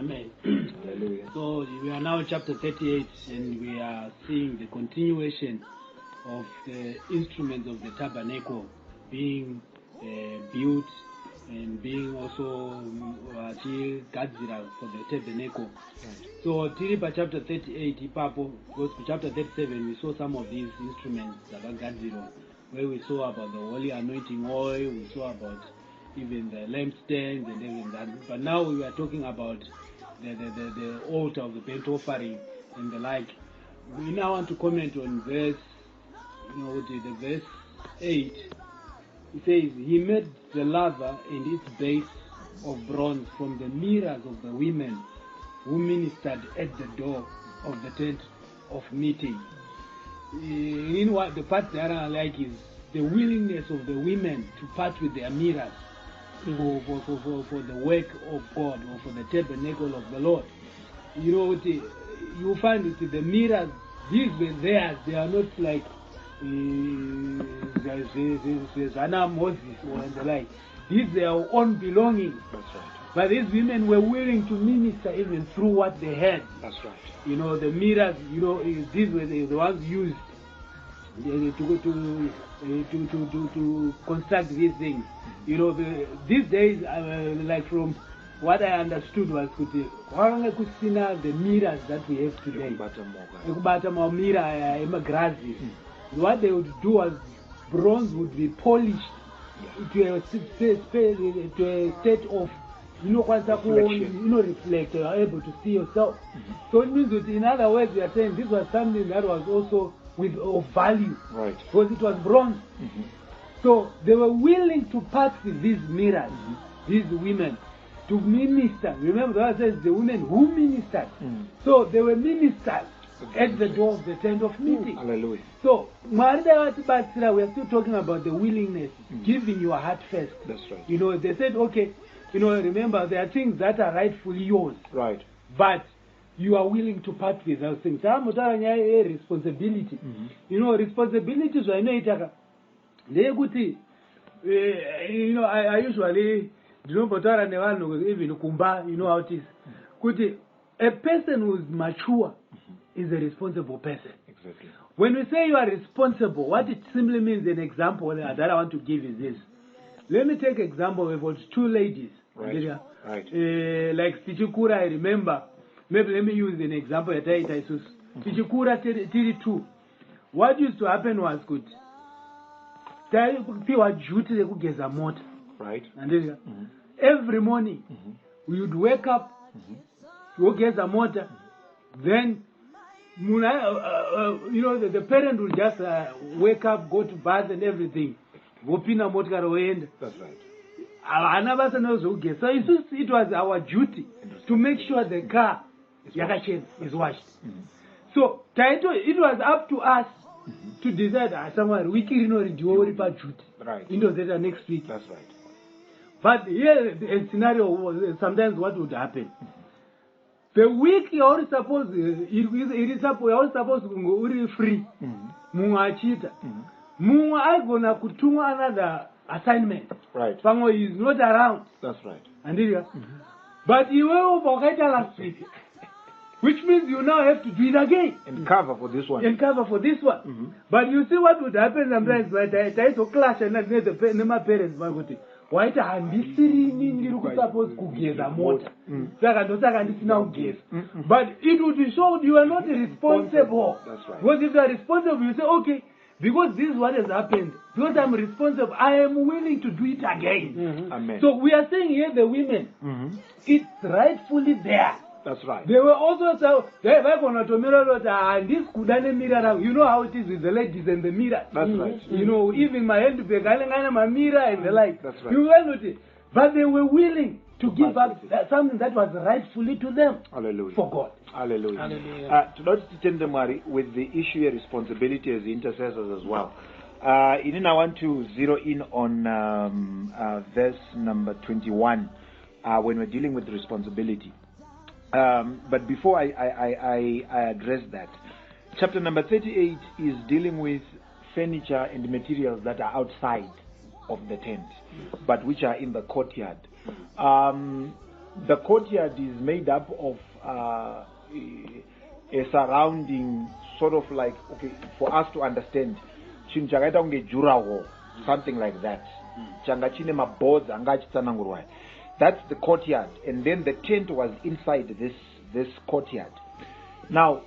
Amen. Hallelujah. So we are now chapter 38, and we are seeing the continuation of the instruments of the tabernacle being built and being also gadzira for the tabernacle. So tiripa chapter 38 ipapo, goes to chapter 37, we saw some of these instruments gadzira, where we saw about the holy anointing oil, we saw about even the lampstands and even that. But now we are talking about the altar of the burnt offering and the like. We now want to comment on verse, the verse 8. It says, he made the laver and its base of bronze from the mirrors of the women who ministered at the door of the tent of meeting. In what the part that I like is the willingness of the women to part with their mirrors for the work of God or for the tabernacle of the Lord. You find that the mirrors, these were theirs. They are not like Anna Moses or the like. These are their own belongings. That's right. But these women were willing to minister even through what they had. That's right. The mirrors, these were the ones used to construct these things. These days, like from what I understood was the mirrors that we have today. What they would do was bronze would be polished to a state of reflect, you are able to see yourself. So it means that, in other words, we are saying this was something that was also of value, right? Because it was bronze. So they were willing to part with these mirrors, these women, to minister. Remember, that says the women who ministered. So they were ministers at the door of the tent of meeting. Hallelujah. So we are still talking about the willingness, giving your heart first. That's right. They said, okay, remember, there are things that are rightfully yours. Right. But you are willing to part with those things. Responsibility. Responsibilities I know I usually even kumba, how it is. A person who is mature is a responsible person. Exactly. When we say you are responsible, what it simply means, an example that I want to give is this. Let me take example about two ladies. Right. Right. Like Tichikura, I remember. Maybe let me use an example. Tichikura 32. What used to happen was good. Right. And every morning we would wake up, go get a motor, then the parent would just wake up, go to bath and everything. That's right. So it was our duty to make sure the car is washed. So it was up to us to decide somewhere we can duty. Right. Next week. That's right. But here a scenario was sometimes what would happen. The week you are supposed to go free. Munga I gonna kutuma another assignment. Right. Pango is not around. That's right. And but you were over last week. Which means you now have to do it again. And cover for this one. But you see what would happen sometimes, but I to clash and not the my parents. Why supposed to give a motor? But it would be shown you are not responsible. That's right. Because if you are responsible, you say, okay, because this is what has happened, because I'm responsible, I am willing to do it again. Amen. So we are saying here the women, it's rightfully there. That's right. They were also and this kudane mirror. You know how it is with the ladies and the mirror. That's right. Even my hand to my mirror and the like. That's right. You will notice. But they were willing to give up something that was rightfully to them. Hallelujah. For God. Hallelujah. Hallelujah. To not tend the Mari with the issue of responsibility as intercessors as well. I want to zero in on verse number 21 when we're dealing with responsibility. But before I address that, chapter number 38 is dealing with furniture and materials that are outside of the tent, but which are in the courtyard. the courtyard is made up of a surrounding, sort of like, okay, for us to understand, something like that. That's the courtyard, and then the tent was inside this courtyard. Now,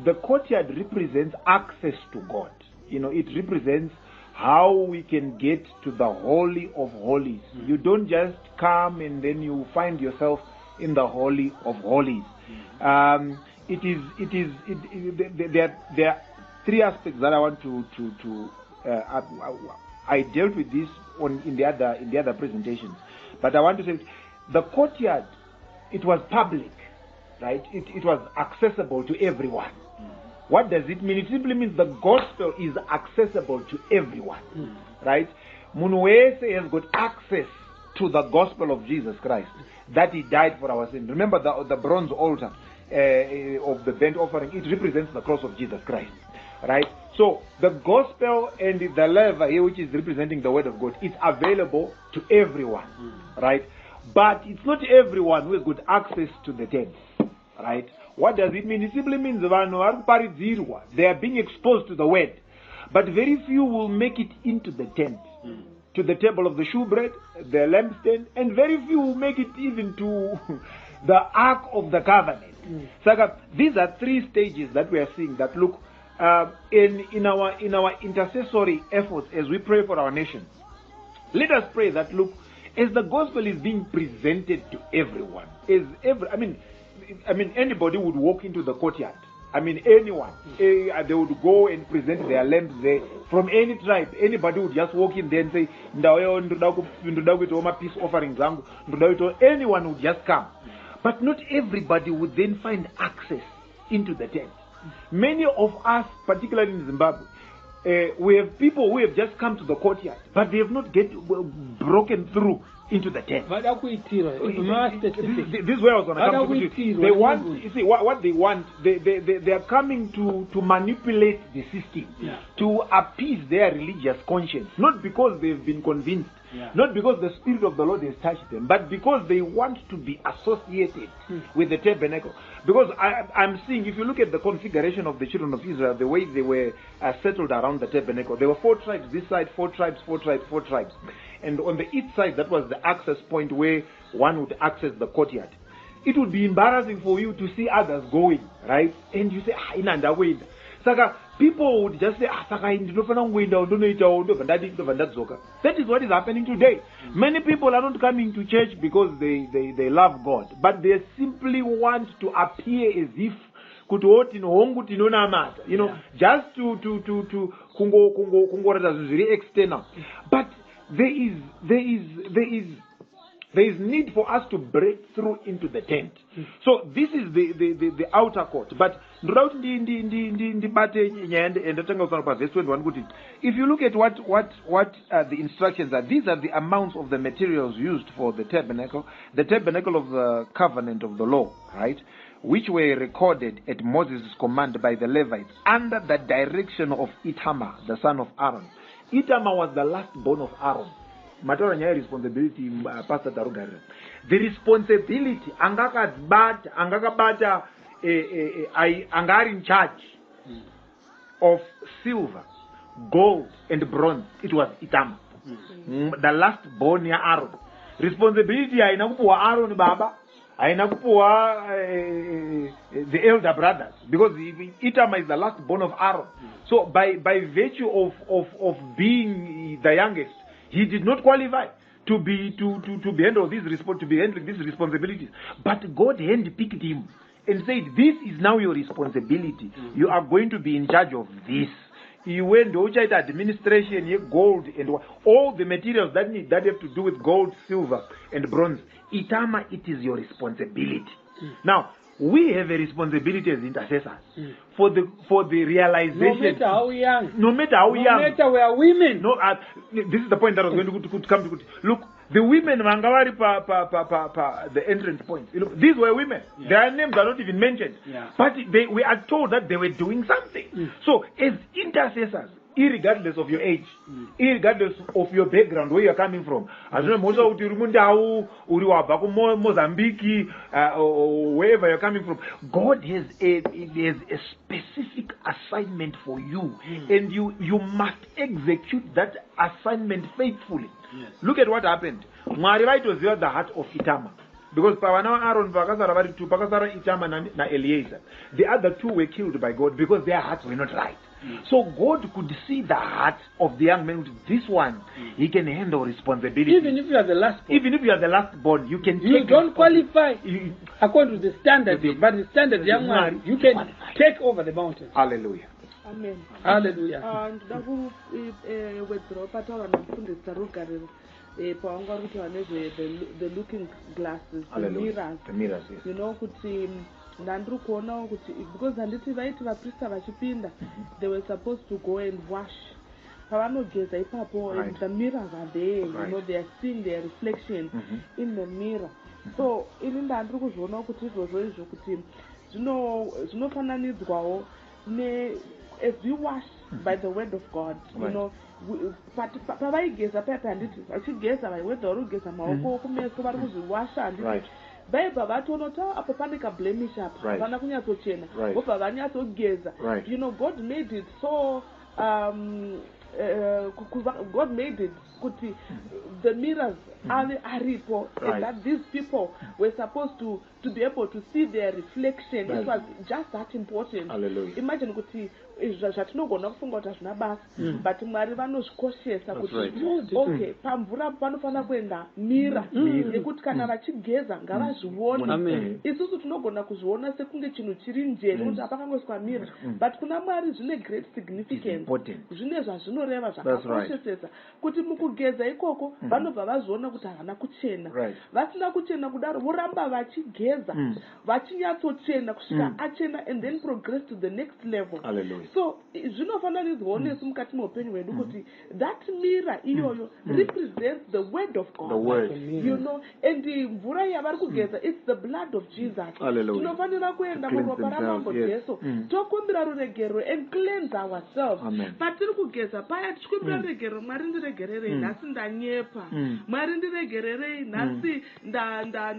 the courtyard represents access to God. It represents how we can get to the Holy of Holies. You don't just come and then you find yourself in the Holy of Holies. There are three aspects that I want to I dealt with this in the other presentations, but I want to say the courtyard, it was public, right? It was accessible to everyone. What does it mean? It simply means the gospel is accessible to everyone, right? Munuese has got access to the gospel of Jesus Christ, that he died for our sins. Remember the bronze altar of the burnt offering, it represents the cross of Jesus Christ, right? So the gospel and the lever here, which is representing the word of God, is available to everyone, right? But it's not everyone who has got access to the tent, right? What does it mean? It simply means they are being exposed to the word, but very few will make it into the tent, to the table of the shewbread, the lampstand, and very few will make it even to the ark of the covenant. So these are three stages that we are seeing. That look, in our intercessory efforts as we pray for our nation, let us pray that look, as the gospel is being presented to everyone, anybody would walk into the courtyard. Anyone. They would go and present their lamps there from any tribe. Anybody would just walk in there and say, peace offerings. Anyone would just come. But not everybody would then find access into the tent. Many of us, particularly in Zimbabwe, we have people who have just come to the courtyard, but they have not broken through into the tent. This is where I was going to come to. They want, you see, what they want, they are coming to manipulate the system, to appease their religious conscience, not because they've been convinced, not because the Spirit of the Lord has touched them, but because they want to be associated with the tabernacle. Because I'm seeing, if you look at the configuration of the children of Israel, the way they were settled around the tabernacle, there were 4 tribes this side, 4 tribes, 4 tribes, 4 tribes. And on the east side, that was the access point where one would access the courtyard. It would be embarrassing for you to see others going, right? And you say, Saka, people would just say, that is what is happening today. Many people are not coming to church because they love God, but they simply want to appear as if just to external. But there is need for us to break through into the tent. So this is the outer court. But if you look at what the instructions are, these are the amounts of the materials used for the tabernacle of the covenant of the law, right? Which were recorded at Moses' command by the Levites under the direction of Itamar, the son of Aaron. Itamar was the last born of Aaron. Matter responsibility, Pastor Darugari. The responsibility, angakabata, angar in charge of silver, gold, and bronze. It was Itamar, the last born near Aaron. Responsibility, Aaron Baba. The elder brothers, because Itamar is the last born of Aaron. So by virtue of being the youngest, he did not qualify to be handling these responsibilities. But God handpicked him and said, "This is now your responsibility. You are going to be in charge of this." He went to administration, gold, and all the materials that have to do with gold, silver, and bronze. Itamar, it is your responsibility. Now, we have a responsibility as intercessors for the realization. No matter how young. No matter we are women. No, this is the point that I was going to come to. Look, the women, the entrance point. These were women. Yeah. Their names are not even mentioned. Yeah. But we are told that they were doing something. So, as intercessors, irregardless of your age, irregardless of your background, where you're coming from. Mozambique, or wherever you're coming from. God has a specific assignment for you, and you must execute that assignment faithfully. Yes. Look at what happened. Mwari vaitoziva the heart of Itama. Because Pavana Aaron Vakasara Varitu, Pakasara Itama na Eliezer. The other two were killed by God because their hearts were not right. So God could see the heart of the young man. This one, he can handle responsibility. Even if you are the last born. Even if you are the last born, you can You take don't qualify You- according to the standard, but the standard young man, you can take over the mountain. Hallelujah. Amen. Hallelujah. Ndoda kuwedzerawo pataura namufundisi Rugariro pawanga uri kutaura the looking glasses, the mirrors. The mirrors, yes. You know kuti ndandiri kuonawo kuti because handiti vaiti vaprista vachipinda they were supposed to go and wash pavanogeza ipapo and the mirrors are there, you know, they are seeing their reflection in the mirror. So ini ndandiri kuzvionawo kuti izvozvo izvo kuti zvinofananidzwawo as we wash by the word of God, you know, pavaigeza paipa handiti vachigeza whether vari kugeza maoko kumeso vari kuzviwasha handiti vaibva vatoona kuti apo pane kablemish apa hapana kunyatsochena vobva vanyatsogeza. You know, God made it so God made it kuti the mirrors aripo, and that these people were supposed to be able to see their reflection. It was just that important. Hallelujah. Imagine kuti zvatinogona kufunga kuti hazvina basa but Mwari vanozvikoshesa kuti okay pamvura panofanira kuenda mira yekuti kana vachigeza ngavazvione. Isusu tinogona kuzviona sekunge chinhu chiri njeri kuti hapakangoiswa mira, but kuna Mwari zvine great significance, zvine zvazvinoreva zvakakoshesesa kuti mukugeza ikoko vanobva vazviona kuti havana kuchena. Vasina kuchena kudaro voramba vachigeza vachinyatsochena kusvika achena and then progress to the next level. Hallelujah. So zvinofananidzwawo nesu mukati meupenyu hwedu kuti that mirror iyoyo represents the word of God. The word. You know, and mvura yavari kugeza it's the blood of Jesus. Tinofanira kuenda muropa ramambo Jesu tokumbira ruregero and cleanse ourselves. Patiri kugeza paya tichikumbira ruregero, Mwari ndiregererei nhasi ndanyepa, Mwari ndiregererei nhasi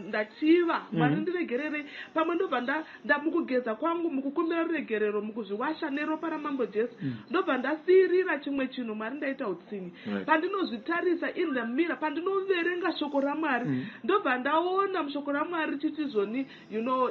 ndachiva, Mwari ndiregererei. Pamwe ndobva mukugeza kwangu mukukumbira ruregerero mukuzviwasha neropa ramambo Jesu ndobva ndasiyirira chimwe chinhu Mwari ndaita utsinye. Pandinozvitarisa in the mirror, pandinoverenga shoko raMwari ndobva ndaona mushoko raMwari chitizvoni, you know,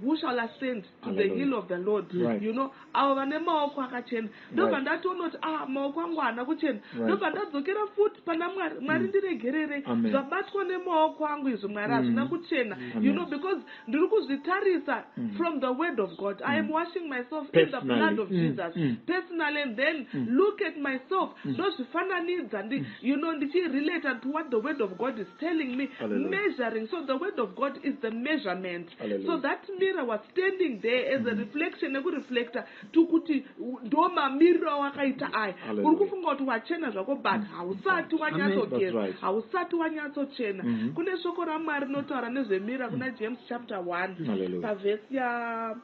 who shall ascend to the hill of the Lord, you know, avo vane maoko akachena. Ndobva ndatoona kuti maoko angu haana kuchena, ndobva ndadzokera futi pana Mwari, Mwari ndiregerere zvabatwa nemaoko angu izvo Mwari hazvina kuchena, you know, because ndiri kuzvitarisa from the word of God. I am washing myself in the blood of Jesus personally, and then look at myself ndozvifananidza you know ndichirelate to what the word of God is telling me. Measuring, so the word of God is the measurement. So that mirror was standing there as a reflection, ekureflecta tukuti ndo mamiriro wakaita aya uri kufunga kuti wachena zvako but hausati wanyatsogeza, hausati wanyatsochena. Kune shoko raMwari rinotaura nezvemira kuna James chapter 1 pavhesi ya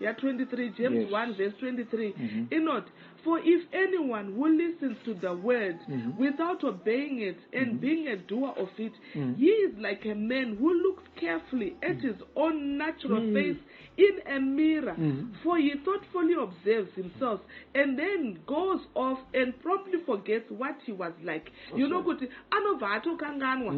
23, James 1 verse 23. Inot, for if anyone who listens to the word without obeying it and being a doer of it, he is like a man who looks carefully at his own natural face in a mirror, for he thoughtfully observes himself and then goes off and promptly forgets what he was like. You know kuti anobva atokanganwa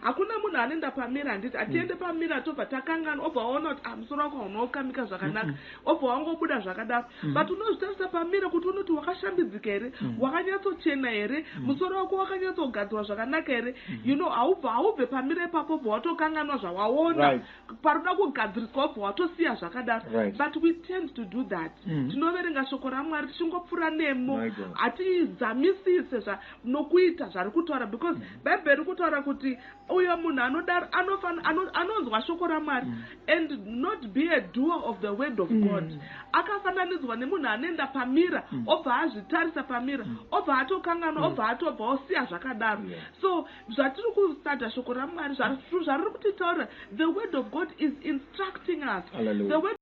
hakuna munhu anoenda pamira handiti atiende pamira tobva takanganwa obva waona kuti musoro wako unokamika zvakanaka obva wangobuda zvakadaro, but unozvitarisa pamira kuti unoti wakashambidzika here, wakanyatsochena here, musoro wako wakanyatsogadzirwa zvakanaka here, you know, haubve pamira ipapo obva watokanganwa zvawaona paroda kugadziriswa obva watosiya zvakadaro. But we tend to do that. Tinoverenga shoko raMwari tichingopfuura nemo, hatizamisise nokuita zvari kutaura, because Bible riri kutaura kuti uyo munhu anodaro anonzwa shoko raMwari and not be a doer of the word of God. Akafananidzwa nemunhu anoenda pamira obva azvitarisa pamira obva atokanganwa obva atobva osiya zvakadaro. So zvatiri kustada shoko raMwari zvariri kutitaura, the word of God is instructing us. The word